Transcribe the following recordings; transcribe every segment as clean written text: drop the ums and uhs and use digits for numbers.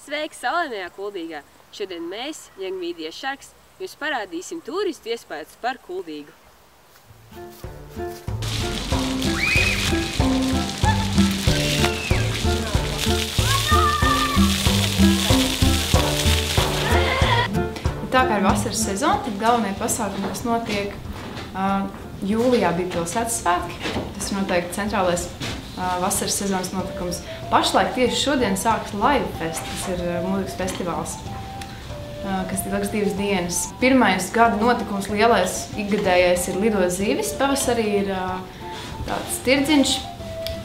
Sveiki saulainajā Kuldīgā! Šodien mēs, Young Media Sharks, jums parādīsim turistu iespējas par Kuldīgu. Tā kā ir vasaras sezona, tad galvenie pasākumi, kas notiek jūlijā, bija pilsētas svētki. Tas ir noteikti centrālais vasaras sezonas notikums. Pašlaik tieši šodien sāks Live Fest, tas ir mūzikas festivāls, kas ilgs 2 dienas. Pirmais gada notikums lielais ikgadējais ir Lido zīvis. Pavasarī ir tāds tirdziņš,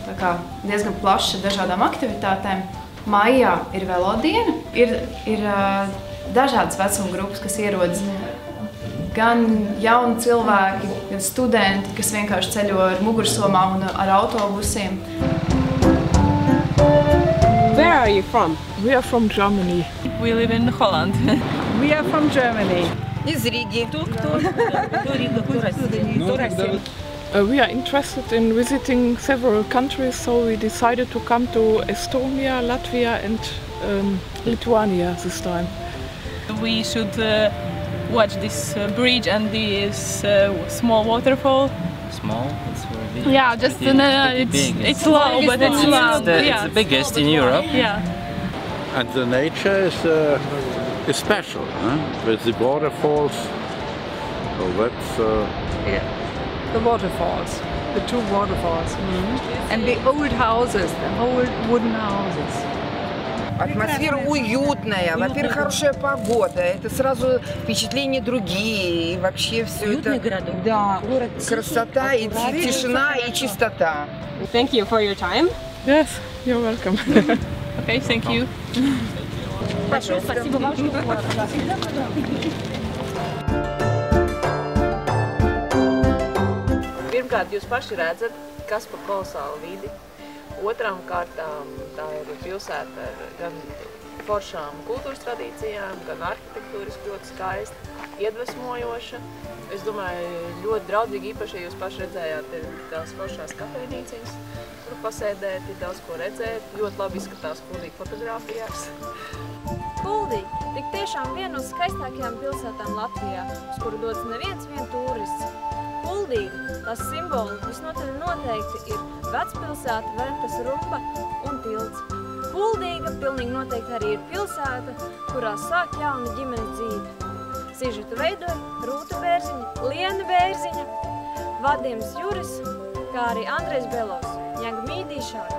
tā kā diezgan plašs ar dažādām aktivitātēm. Maijā ir velodiena, ir dažādas vecuma grupas, kas ierodas. Gan jauni cilvēki, gan studenti, kas vienkārši ceļo ar mugursomām un ar autobusiem. Where are you from? We are from Germany. We live in Holland. We are from Germany. Из Риги. We are interested in visiting several countries, so we decided to come to Estonia, Latvia and Lithuania this time. We should watch this bridge and this small waterfall. Small? It's very big. Yeah, just it's low, but it's loud. It's the biggest in Europe. Yeah. And the nature is special, with the waterfalls. So that's The waterfalls, the 2 waterfalls. And the old houses, the old wooden houses. Атмосфера уютная, во-первых, хорошая погода, это сразу впечатления другие, и вообще все это... городок. Да, красота, и тишина, и чистота. Thank you for your time. Yes, you're welcome. Okay, thank you. Большое спасибо вам. Pirmkārt, jūs paši redzat, kas par kolosālu vidi. Otrām kārtām tā ir pilsēta ar gan foršām kultūras tradīcijām, gan arhitektūriski ļoti skaista, iedvesmojoša. Es domāju, ļoti draudzīgi, īpaši, ja jūs paši redzējāt, ir tās foršās kafejnīciņas, kur pasēdēt, ir daudz ko redzēt, ļoti labi izskatās Kuldīga fotogrāfijās. Kuldīga tik tiešām viena no skaistākajām pilsētām Latvijā, uz kuru dodas neviens turists. Kuldīga, tās simboli visnotaļ noteikti ir vecpilsēta, Ventas rumba un tilts. Kuldīga pilnīgi noteikti arī ir pilsēta, kurā sāk jauna ģimenes dzīve. Sižetu veidoja Rūta Bērziņa, Liena Bērziņa, Vadims Juris, kā arī Andrejs Belovs, Young Media Sharks.